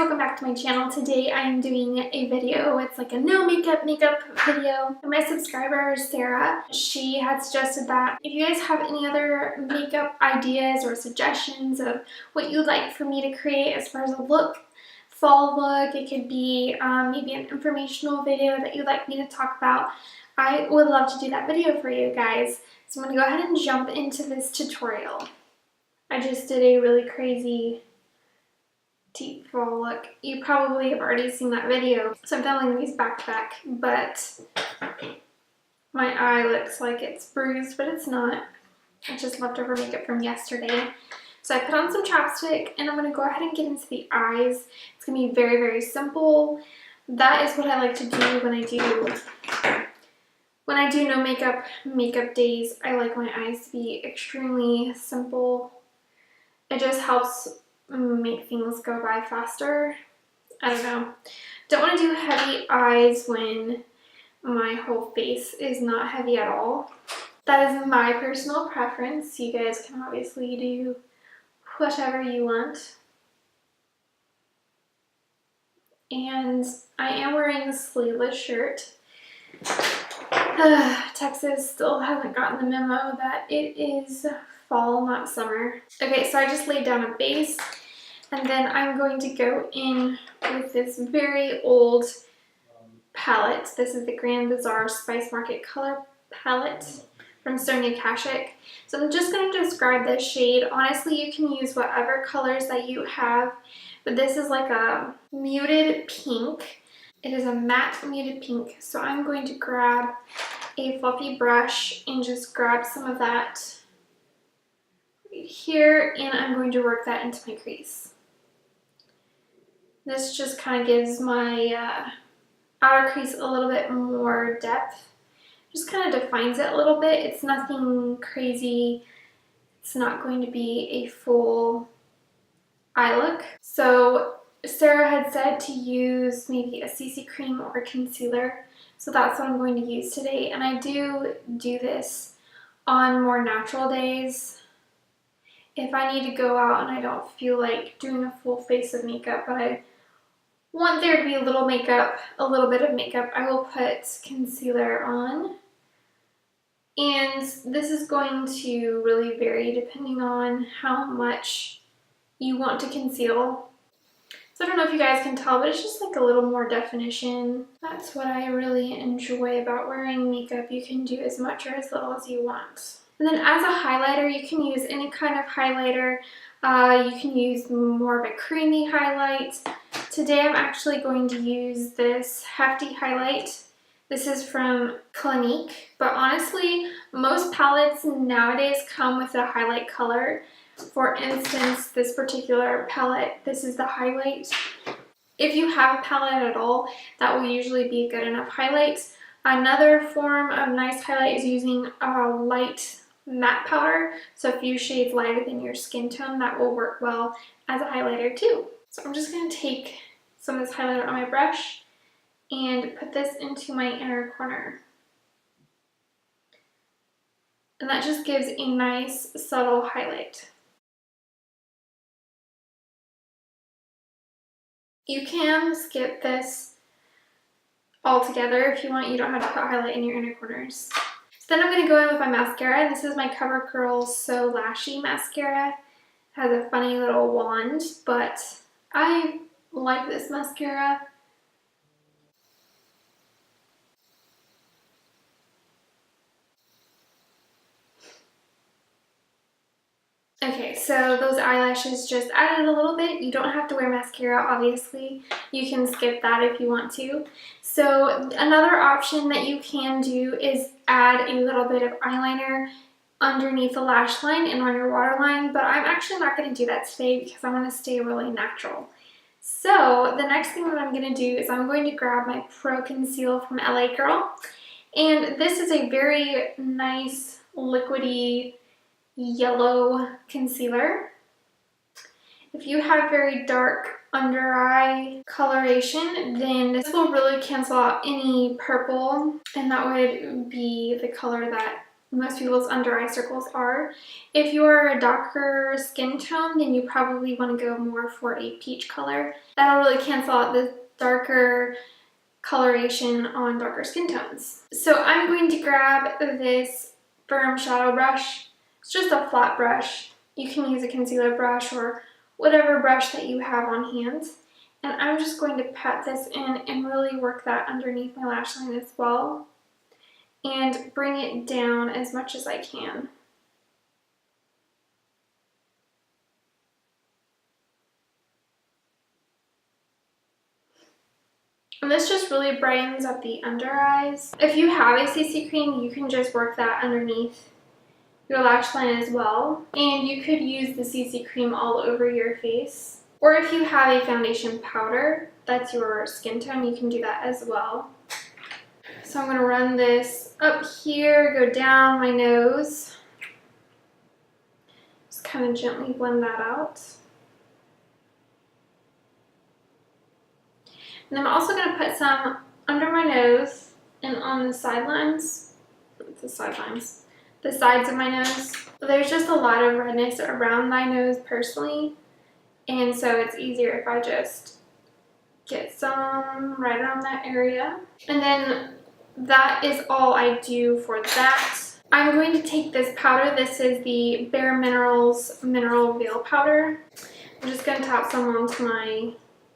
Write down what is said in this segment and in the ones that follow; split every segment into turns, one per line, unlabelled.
welcome back to my channel. Today I'm doing a video. It's like a no makeup video. My subscriber, Sarah, she had suggested that if you guys have any other makeup ideas or suggestions of what you'd like for me to create as far as a look, fall look, it could be maybe an informational video that you'd like me to talk about, I would love to do that video for you guys. So I'm going to go ahead and jump into this tutorial. I just did a really crazy deep fall look. You probably have already seen that video, so I'm filming these back to back, but my eye looks like it's bruised, but it's not. It's just leftover makeup from yesterday. So I put on some chapstick and I'm going to go ahead and get into the eyes. It's going to be very, very simple. That is what I like to do when I do no makeup days. I like my eyes to be extremely simple. It just helps make things go by faster. I don't know. Don't want to do heavy eyes when my whole face is not heavy at all. That is my personal preference. You guys can obviously do whatever you want. And I am wearing a sleeveless shirt. Texas still hasn't gotten the memo that it is fall, not summer. Okay, so I just laid down a base, and then I'm going to go in with this very old palette. This is the Grand Bazaar Spice Market Color Palette from Sonia Kashuk. So I'm just going to describe this shade. Honestly, you can use whatever colors that you have, but this is like a muted pink. It is a matte muted pink. So I'm going to grab a fluffy brush and just grab some of that right here, and I'm going to work that into my crease. This just kind of gives my outer crease a little bit more depth. Just kind of defines it a little bit. It's nothing crazy. It's not going to be a full eye look. So Sarah had said to use maybe a CC cream or a concealer. So that's what I'm going to use today. And I do this on more natural days. If I need to go out and I don't feel like doing a full face of makeup, but I want there to be a little makeup, a little bit of makeup, I will put concealer on. And this is going to really vary depending on how much you want to conceal. So I don't know if you guys can tell, but it's just like a little more definition. That's what I really enjoy about wearing makeup. You can do as much or as little as you want. And then as a highlighter, you can use any kind of highlighter. You can use more of a creamy highlight. Today I'm actually going to use this hefty highlight. This is from Clinique, but honestly, most palettes nowadays come with a highlight color. For instance, this particular palette, this is the highlight. If you have a palette at all, that will usually be a good enough highlight. Another form of nice highlight is using a light matte powder. So a few shades lighter than your skin tone, that will work well as a highlighter too. So I'm just going to take some of this highlighter on my brush and put this into my inner corner. And that just gives a nice subtle highlight. You can skip this altogether if you want. You don't have to put highlight in your inner corners. So then I'm going to go in with my mascara. This is my CoverGirl So Lashy mascara. It has a funny little wand, but I like this mascara. Okay, so those eyelashes just added a little bit. You don't have to wear mascara, obviously. You can skip that if you want to. So another option that you can do is add a little bit of eyeliner underneath the lash line and on your waterline, but I'm actually not going to do that today because I want to stay really natural. So the next thing that I'm going to do is I'm going to grab my Pro Conceal from LA Girl, and this is a very nice liquidy yellow concealer. If you have very dark under eye coloration, then this will really cancel out any purple, and that would be the color that most people's under eye circles are. If you're a darker skin tone, then you probably want to go more for a peach color. That'll really cancel out the darker coloration on darker skin tones. So I'm going to grab this firm shadow brush. It's just a flat brush. You can use a concealer brush or whatever brush that you have on hand. And I'm just going to pat this in and really work that underneath my lash line as well. And bring it down as much as I can. And this just really brightens up the under eyes. If you have a CC cream, you can just work that underneath your lash line as well. And you could use the CC cream all over your face. Or if you have a foundation powder, that's your skin tone, you can do that as well. So I'm going to run this up here, go down my nose. Just kind of gently blend that out. And I'm also going to put some under my nose and on the sidelines. The sides of my nose. There's just a lot of redness around my nose personally. And so it's easier if I just get some right around that area. And then that is all I do for that. I'm going to take this powder. This is the bareMinerals Mineral Veil Powder. I'm just going to tap some onto my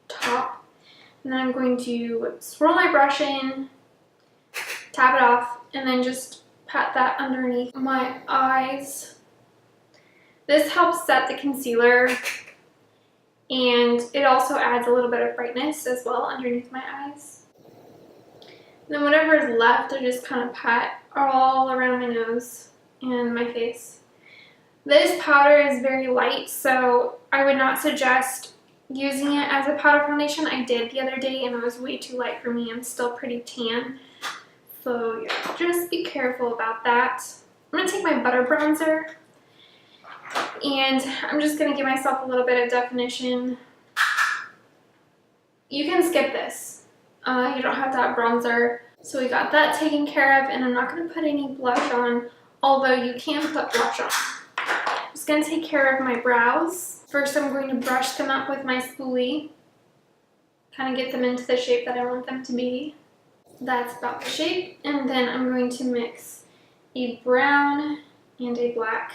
top. And then I'm going to swirl my brush in, tap it off, and then just pat that underneath my eyes. This helps set the concealer, and it also adds a little bit of brightness as well underneath my eyes. And then whatever is left, I just kind of pat all around my nose and my face. This powder is very light, so I would not suggest using it as a powder foundation. I did the other day and it was way too light for me. I'm still pretty tan. So yeah, just be careful about that. I'm going to take my butter bronzer and I'm just going to give myself a little bit of definition. You can skip this. You don't have to have bronzer. So we got that taken care of, and I'm not going to put any blush on, although you can put blush on. I'm just going to take care of my brows. First I'm going to brush them up with my spoolie. Kind of get them into the shape that I want them to be. That's about the shape. And then I'm going to mix a brown and a black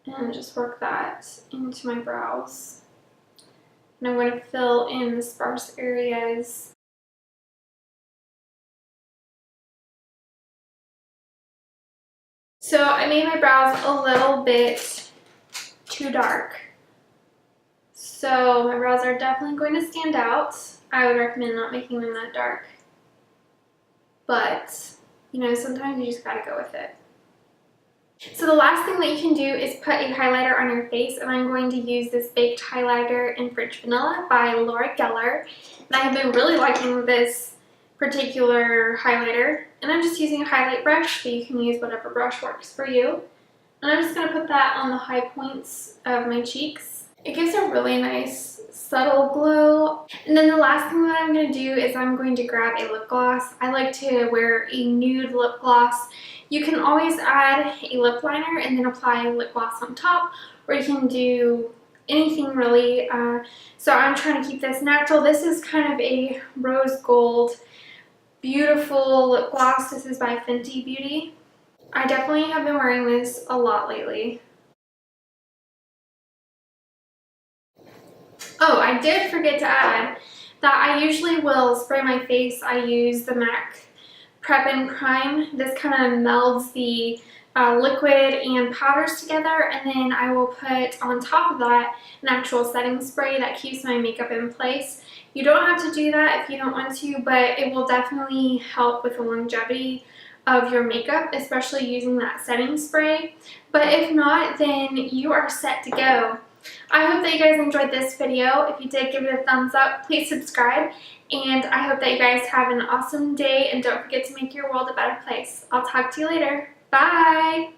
and just work that into my brows. And I'm going to fill in the sparse areas. So I made my brows a little bit too dark. So my brows are definitely going to stand out. I would recommend not making them that dark. But, you know, sometimes you just gotta go with it. So the last thing that you can do is put a highlighter on your face, and I'm going to use this Baked Highlighter in French Vanilla by Laura Geller. And I have been really liking this particular highlighter. And I'm just using a highlight brush, but you can use whatever brush works for you. And I'm just going to put that on the high points of my cheeks. It gives a really nice subtle glow. And then the last thing that I'm going to do is I'm going to grab a lip gloss. I like to wear a nude lip gloss. You can always add a lip liner and then apply lip gloss on top, or you can do anything really. So I'm trying to keep this natural. This is kind of a rose gold, beautiful lip gloss. This is by Fenty Beauty. I definitely have been wearing this a lot lately. Oh, I did forget to add that I usually will spray my face. I use the MAC Prep and Prime. This kind of melds the liquid and powders together, and then I will put on top of that an actual setting spray that keeps my makeup in place. You don't have to do that if you don't want to, but it will definitely help with the longevity of your makeup, especially using that setting spray. But if not, then you are set to go. I hope that you guys enjoyed this video. If you did, give it a thumbs up. Please subscribe. And I hope that you guys have an awesome day. And don't forget to make your world a better place. I'll talk to you later. Bye!